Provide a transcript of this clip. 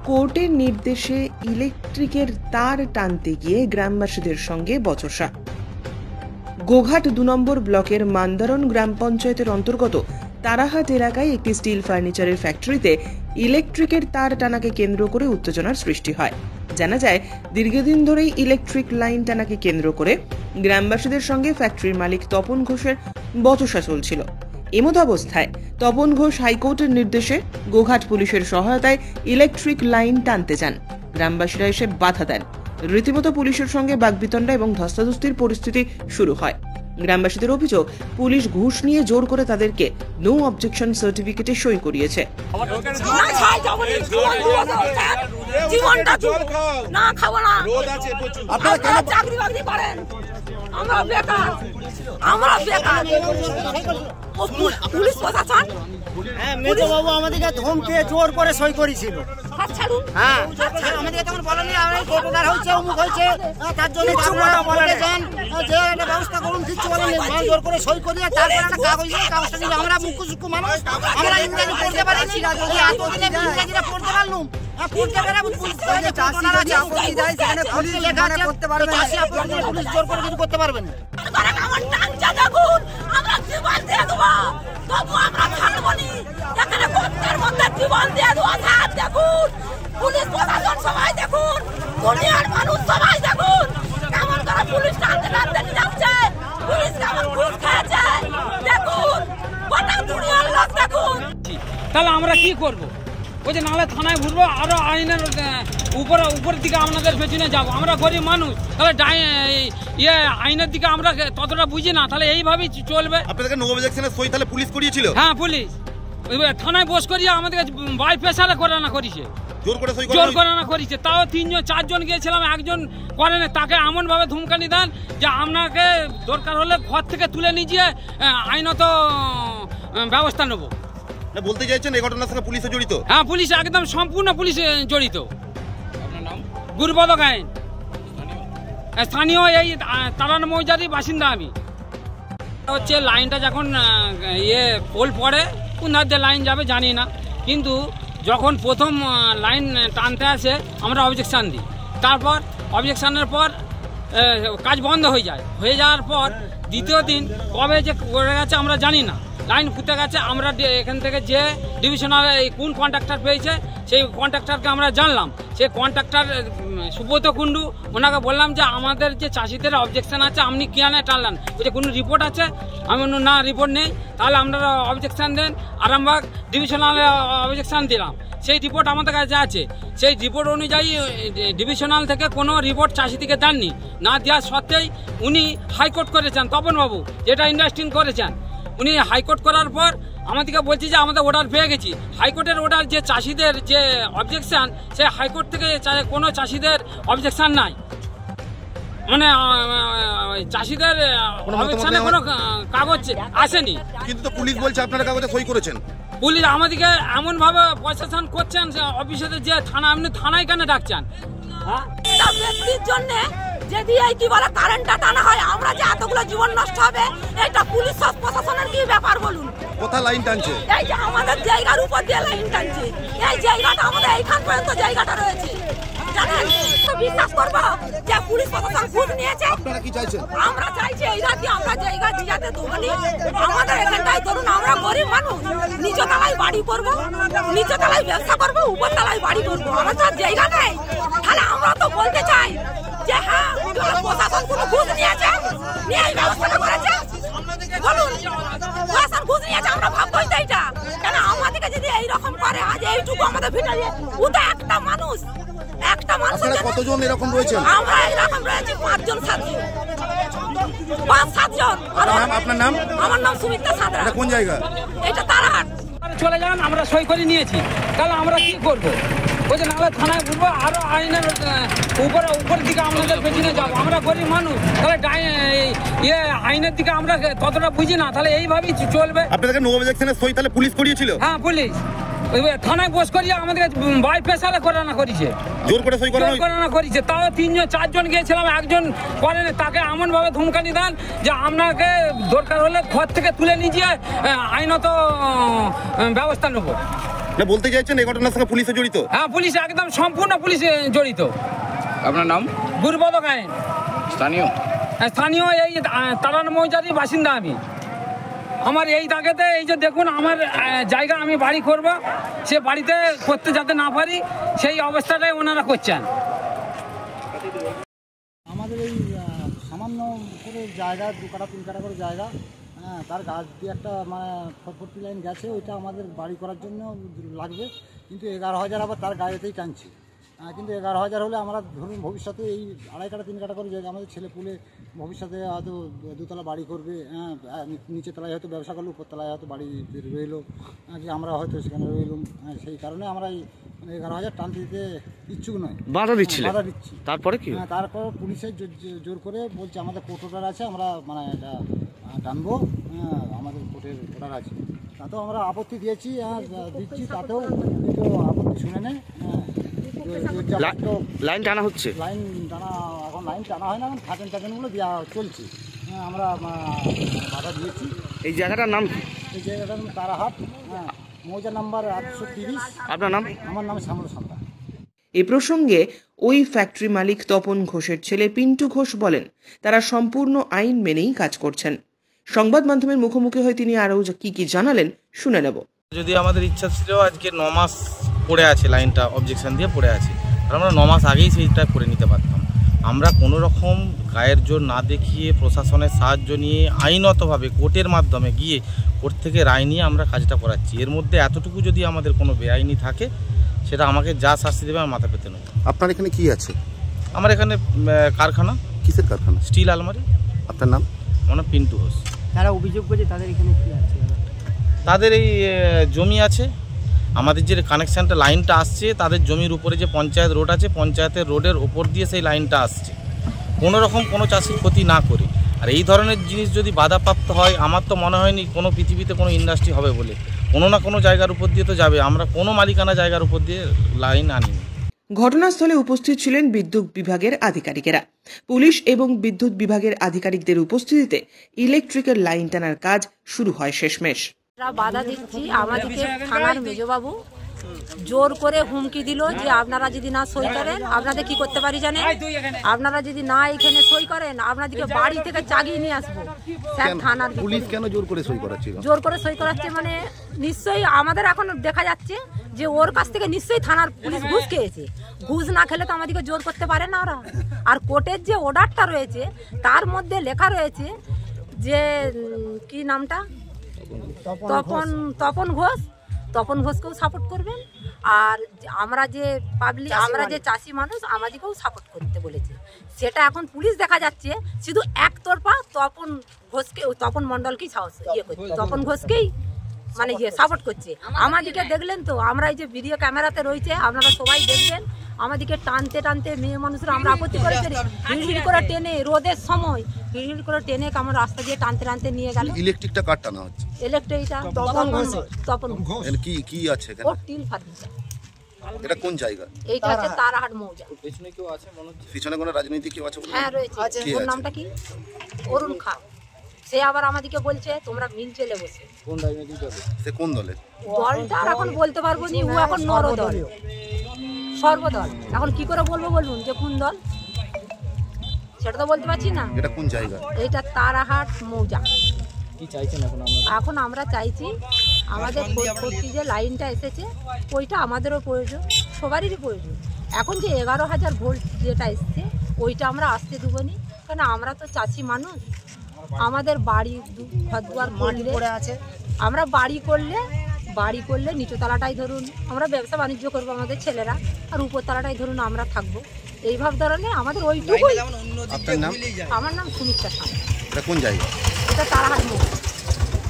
কোর্টের নির্দেশে ইলেকট্রিকের তার টানতে গিয়ে গ্রামবাসীদের সঙ্গে বচসা। গোঘাট ২ নম্বর ব্লকের মান্দারণ গ্রাম পঞ্চায়েতের অন্তর্গত তারাহাট এলাকায় একটি স্টিল ফার্নিচারের ফ্যাক্টরিতে ইলেকট্রিকের তার টানাকে কেন্দ্র করে উত্তেজনার সৃষ্টি হয়। জানা যায়, দীর্ঘদিন ধরেই ইলেকট্রিক লাইন টানাকে কেন্দ্র করে গ্রামবাসীদের সঙ্গে ফ্যাক্টরির মালিক তপন ঘোষের বচসা চলছিল। এমতাবস্থায় তপন ঘোষ হাইকোর্টের নির্দেশে গোঘাট পুলিশের সহায়তায় ইলেকট্রিক লাইন টানতে যান। গ্রামবাসীরা এসে বাধা দেন। রীতিমতো পুলিশের সঙ্গে বাগবিতণ্ডা এবং ধস্তাধস্তির পরিস্থিতি শুরু হয়। গ্রামবাসীদের অভিযোগ, পুলিশ ঘুষ নিয়ে জোর করে তাদেরকে নো অবজেকশন সার্টিফিকেটে সই করিয়েছে। পুলিশ প্রশাসন মেজবাবু আমাদেরকে ধমকে জোর করে সই করেছিল। হ্যাঁ, আমাদেরকে তখন বলেনি ঘটনার হয়েছে, অমুক হয়েছে, তার জন্য বলেছেন যে একটা ব্যবস্থা করুন, কিচ্ছু বলেনি। জোর করে সই করিয়ে তারপরে একটা কাগজটা দিল। আমরা মুখ্য সূক্ষ্ম মানুষ, আমরা ইংরেজি পড়তে পারিনি। এতদিনে ইংরেজিটা পড়তে পারলাম, পুলিশ জোর করে কিছু করতে পারবেন না। পুলিশ প্রশাসন সবাই দেখুন, দুনিয়ার মানুষ সবাই দেখুন কেমন করে পুলিশ টানতে টানতে নিয়ে যাচ্ছে। পুলিশ কেমন ঘুষ খেয়েছে দেখুন, গোটা দুনিয়ার লোক দেখুন। তাহলে আমরা কি করব? ওই যে নাহলে থানায় ঘুরবো, আরো আইনের উপরের দিকে আপনাদের পেছনে যাবো। আমরা গরিব মানুষ, তাহলে আইনের দিকে আমরা ততটা বুঝি না, তাহলে এইভাবেই চলবে। আপনাদেরকে নো অবজেকশনের সই তাহলে পুলিশ করিয়েছিল? হ্যাঁ, পুলিশ থানায় বস করিয়ে আমাদেরকে বাই প্রেসারে করানো করেছে, জোর করানো করেছে। তাও 3-4 জন গিয়েছিলাম, একজন করেন। তাকে এমন ভাবে ধমকানি দেন যে আপনাকে দরকার হলে ঘর থেকে তুলে নিয়ে গিয়ে আইনত ব্যবস্থা নেব। বলতে চাইছেন এই ঘটনার সঙ্গে পুলিশ জড়িত? হ্যাঁ, পুলিশ একদম সম্পূর্ণ পুলিশ জড়িত। আপনার নাম? গুরুপদ গায়েন, স্থানীয় এই তারান মৌজারই বাসিন্দা আমি। হচ্ছে লাইনটা যখন পোল পড়ে, কোন ধার দিয়ে লাইন যাবে জানি না, কিন্তু যখন প্রথম লাইন টানতে আসে আমরা অবজেকশান দিই। তারপর অবজেকশানের পর কাজ বন্ধ হয়ে যায়। হয়ে যাওয়ার পর দ্বিতীয় দিন কবে যে করে গেছে আমরা জানি না, লাইন ফুটে গেছে। আমরা এখান থেকে যে ডিভিশনাল কোন কন্ট্রাক্টর পেয়েছে সেই কন্ট্রাক্টরকে আমরা জানলাম। সেই কন্ট্রাক্টর সুব্রত কুণ্ডু, ওনাকে বললাম যে আমাদের যে চাষিদের অবজেকশন আছে আপনি কি আনে টানলেন? যে কোনো রিপোর্ট আছে? আমি না, রিপোর্ট নেই। তাহলে আপনারা অবজেকশান দেন। আরামবাগ ডিভিশনাল অবজেকশান দিলাম, সেই রিপোর্ট আমাদের কাছে আছে। সেই রিপোর্ট অনুযায়ী ডিভিশনাল থেকে কোনো রিপোর্ট চাষিদিকে দেননি। না দেওয়ার সত্ত্বেই উনি হাইকোর্ট করেছেন, তপনবাবু যেটা ইন্ডাস্ট্রিং করেছেন। উনি হাইকোর্ট করার পর আমাদেরকে বলছি যে আমাদের অর্ডার পেয়ে গেছি। হাইকোর্টের অর্ডার যে চাষিদের যে অবজেকশন, সে হাইকোর্ট থেকে কোনো চাষিদের অবজেকশন নাই। মানে চাষিদের অবজেকশনে কোনো কাগজ আসেনি। কিন্তু তো পুলিশ বলছে আপনারা কাগজে সই করেছেন। পুলিশ আমাদেরকে এমন ভাবে প্রশাসন করছেন, অফিসে যে থানা, আপনি থানায় কেন ডাকছেন? ব্যক্তির জন্য যদি এই কি বলে কারেন্টটা টানা হয়, আমরা যে এতগুলো জীবন নষ্ট হবে, এটা পুলিশ প্রশাসনের কি ব্যাপার বলুন? কোথা লাইন টানছে? এই যে আমাদের জায়গার উপর দিয়ে লাইন টানছে। এই জায়গাটা আমাদের এইখান পর্যন্ত জায়গাটা রয়েছে, জানেন? বিশ্বাস করবো যে পুলিশ প্রশাসন ঘুষ নিয়েছে। আপনারা কি চাইছেন? আমরা চাইছি এই রাতে আমরা জায়গা দিয়াতে দোকানি আমাদের এখানটায় ধরুন, আমরা গরিব মানুষ, নিচু তলায় বাড়ি করবো, নিচু তলায় ব্যবসা করবো, উপর তলায় বাড়ি করবো। আমরা তো জায়গা নেই। তাহলে আমরা তো বলতে চাই যে হ্যাঁ, প্রশাসন কোনো ঘুষ নিয়েছে, নিয়ে এই ব্যবস্থাটা করেছে। বলুন, প্রশাসন ঘুষ নিয়েছে, আমরা ভাববোই তো এইটা। কেন আমাদেরকে যদি এইরকম করে, আজ এইটুকু আমাদের ভিটালে, ও তো একটা মানুষ, একটা মানুষ। কতজন এরকম রয়েছে? আমরা এরকম রয়েছি 5-7 জন। 5-7 জন। আপনার নাম? আমার নাম সুমিত্রা সাঁতরা। কোন জায়গা? এটা তারাহাট। চলে যান, আমরা সই করে নিয়েছি। তাহলে আমরা কি করবো? ওই যে নাহলে থানায় ঘুরবো, আরো আইনের উপরের দিকে আপনাদের পেছনে যাবো। আমরা গরিব মানুষ, তাহলে আইনের দিকে আমরা ততটা বুঝি না, তাহলে এইভাবেই চলবে। আপনাদেরকে নো অবজেকশনের সই তাহলে পুলিশ করিয়েছিল? হ্যাঁ, পুলিশ থানায় বস করিয়ে আমাদেরকে বাই প্রেসারে করানো করেছে, জোর করে সই করানো করেছে। তাও 3-4 জন গিয়েছিলাম, একজন করেন। তাকে এমন ভাবে ধমকানি দেন যে আপনাকে দরকার হলে ঘর থেকে তুলে নিয়ে গিয়ে আইনত ব্যবস্থা নেব। না বলতে চাইছেন এই ঘটনার সঙ্গে পুলিশও জড়িত? হ্যাঁ, পুলিশ একদম সম্পূর্ণ পুলিশ জড়িত। আপনার নাম? গুরুপদ গায়েন। স্থানীয়? স্থানীয় এই তারান মৌজারির বাসিন্দা আমি। আমার এই দাগেতে এই যে দেখুন আমার জায়গা, আমি বাড়ি করব, সে বাড়িতে করতে যাতে না পারি সেই অবস্থাটাই ওনারা করছেন। আমাদের এই সামান্য করে জায়গা 2 কাঠা 3 কাঠা করে জায়গা, হ্যাঁ, তার গাছ দিয়ে একটা মানে 440 লাইন গেছে, ওইটা আমাদের বাড়ি করার জন্য লাগবে, কিন্তু 11,000 আবার তার গায়েতেই টানছি। কিন্তু 11,000 হলে আমরা ধরুন ভবিষ্যতে এই 2.5 কাঠা 3 কাঠা করে জায়গা আমাদের ছেলে পুলে ভবিষ্যতে হয়তো 2 তলা বাড়ি করবে, হ্যাঁ, নিচে তলায় হয়তো ব্যবসা করলো, উপর তলায় হয়তো বাড়ি রইলো, কি আমরা হয়তো সেখানে রইলাম, হ্যাঁ, সেই কারণে আমরা এই 11,000 টানতে দিতে ইচ্ছুক নয়, বাধা দিচ্ছি। তারপরে কি? হ্যাঁ, তারপর পুলিশের জোর করে বলছে আমাদের কোর্ট অর্ডার আছে, আমরা মানে এটা টানবো, হ্যাঁ, আমাদের কোর্টের অর্ডার আছে। তাতেও আমরা আপত্তি দিয়েছি, হ্যাঁ, দিচ্ছি, তাতেও কিন্তু আপত্তি শুনে নেয়। লাইন টানা হচ্ছে? লাইন টানা এখন লাইন টানা হয় না, এখন খাঁচানগুলো দেওয়া চলছে, হ্যাঁ, আমরা বাধা দিয়েছি। এই জায়গাটার নাম? এই জায়গাটার নাম তারাহাট, হ্যাঁ, মৌজা নাম্বার 830। আপনার নাম? আমার নাম শ্যামল সন্তান। এ প্রসঙ্গে ওই ফ্যাক্টরি মালিক তপন ঘোষের ছেলে পিন্টু ঘোষ বলেন, তারা সম্পূর্ণ আইন মেনেই কাজ করছেন। সংবাদ মাধ্যমের মুখোমুখি হয়ে তিনি আরও কি জানালেন শুনে নেব। যদি আমাদের ইচ্ছা ছিল আজকে 9 মাস পড়ে আছে, লাইনটা অবজেকশন দিয়ে পড়ে আছে, আর আমরা 9 মাস আগেই সেইটা করে নিতে পারতাম। আমরা কোনো রকম গায়ের জোর না দেখিয়ে প্রশাসনের সাহায্য নিয়ে আইনতভাবে কোর্টের মাধ্যমে গিয়ে কোর্ট থেকে রায় নিয়ে আমরা কাজটা করাচ্ছি। এর মধ্যে এতটুকু যদি আমাদের কোনো বেআইনি থাকে সেটা আমাকে যা শাস্তি দেবে আমার মাথা পেতে নেব। আপনার এখানে কি আছে? আমার এখানে কারখানা। কিসের কারখানা? স্টিল আলমারি। আপনার নাম? আমার নাম পিন্টু ঘোষ। যারা অভিযোগ করছে তাদের এখানে কি আছে? তাদের এই জমি আছে, আমাদের যে কানেকশানটা লাইনটা আসছে তাদের জমির উপরে যে পঞ্চায়েত রোড আছে, পঞ্চায়েতের রোডের ওপর দিয়ে সেই লাইনটা আসছে, কোনো রকম কোনো চাষির ক্ষতি না করে। আর এই ধরনের জিনিস যদি বাধাপ্রাপ্ত হয়, আমার তো মনে হয়নি কোনো পৃথিবীতে কোনো ইন্ডাস্ট্রি হবে বলে। কোনো না কোনো জায়গার উপর দিয়ে তো যাবে, আমরা কোনো মালিকানা জায়গার উপর দিয়ে লাইন আনিনি। ঘটনাস্থলে উপস্থিত ছিলেন বিদ্যুৎ বিভাগের আধিকারিকেরা। পুলিশ এবং বিদ্যুৎ বিভাগের আধিকারিকদের উপস্থিতিতে ইলেকট্রিকের লাইন টানার কাজ শুরু হয় শেষমেশ। বাধা দিচ্ছি, আমাদেরকে থানার মেজবাবু জোর করে হুমকি দিল যে আপনারা যদি না সই করেন আপনাদের কি করতে পারি জানেন, আপনারা যদি না এখানে সই করেন আপনাদেরকে বাড়ি থেকে চাগিয়ে নিয়ে আসবো। থানার পুলিশ কেন জোর করে সই করাচ্ছে? জোর করে সই করাচ্ছে মানে নিশ্চয়ই আমাদের এখন দেখা যাচ্ছে যে ওর কাছ থেকে নিশ্চয়ই থানার পুলিশ ঘুষ খেয়েছে। ঘুষ না খেলে তো আমাদেরকে জোর করতে পারে না ওরা। আর কোর্টের যে অর্ডারটা রয়েছে তার মধ্যে লেখা রয়েছে যে কি নামটা, তপন ঘোষ, তপন ঘোষকেও সাপোর্ট করবেন, আর আমরা যে পাবলিক, আমরা যে চাষি মানুষ আমাদেরকেও সাপোর্ট করতে বলেছে। সেটা এখন পুলিশ দেখা যাচ্ছে শুধু একতরফা তপন ঘোষকে, তপন মণ্ডলকেই তপন ঘোষকেই মানে সাপোর্ট করছে। আমাদেরকে দেখলেন তো, আমরা এই যে ভিডিও ক্যামেরাতে রয়েছে আপনারা সবাই দেখবেন, আমাদেরকে টানতে টানতে মেয়ে মানুষরা আমরা আপত্তি করেছি, হিড় করে টেনে রোদের সময় হিড় করে টেনে আমার রাস্তা দিয়ে টানতে টানতে নিয়ে গেল। ইলেকট্রিকটা কার টানা হচ্ছে? ইলেকট্রিকটা তপন ঘোষ। কি কি আছে এখানে? ও টিল ফার্নিচার। এটা কোন জায়গা? এইটা হচ্ছে তারাহাট মৌজা। পেছনে কেউ আছে মনে হচ্ছে? পিছনে কোনো রাজনীতি কেউ আছে? হ্যাঁ রয়েছে। ওর নামটা কি? অরুণ খান। সে আবার আমাদেরকে বলছে তোমরা মিল চলে বসে। কোন রাজনৈতিক দল? সে কোন দলের? দলটা এখন বলতে পারবো না, ও এখন নরদল, সর্বদল। এখন কি করে বলবো বলুন যে কোন দল, সেটা তো বলতে পারছি না। এটা কোন জায়গা? এইটা তারাহাট মৌজা। কি চাইছেন এখন? এখন আমরা চাইছি আমাদের প্রতি যে লাইনটা এসেছে ওইটা আমাদেরও প্রয়োজন, সবারই প্রয়োজন। এখন যে 11,000 ভোল্ট যেটা এসছে ওইটা আমরা আসতে দেবো নি, কারণ আমরা তো চাষি মানুষ। আমাদের বাড়ি ঘর দুয়ার পড়ে আছে, আমরা বাড়ি করলে নিচুতলাটাই ধরুন আমরা ব্যবসা বাণিজ্য করবো আমাদের ছেলেরা, আর উপরতলাটাই ধরুন আমরা থাকবো। এইভাবে ধরনের আমাদের ওইটুকুই। আপনার নাম? আমার নাম সুমিত্রা সামন্ত। এটা কোন জায়গা? এটা তারাহাট মৌজা।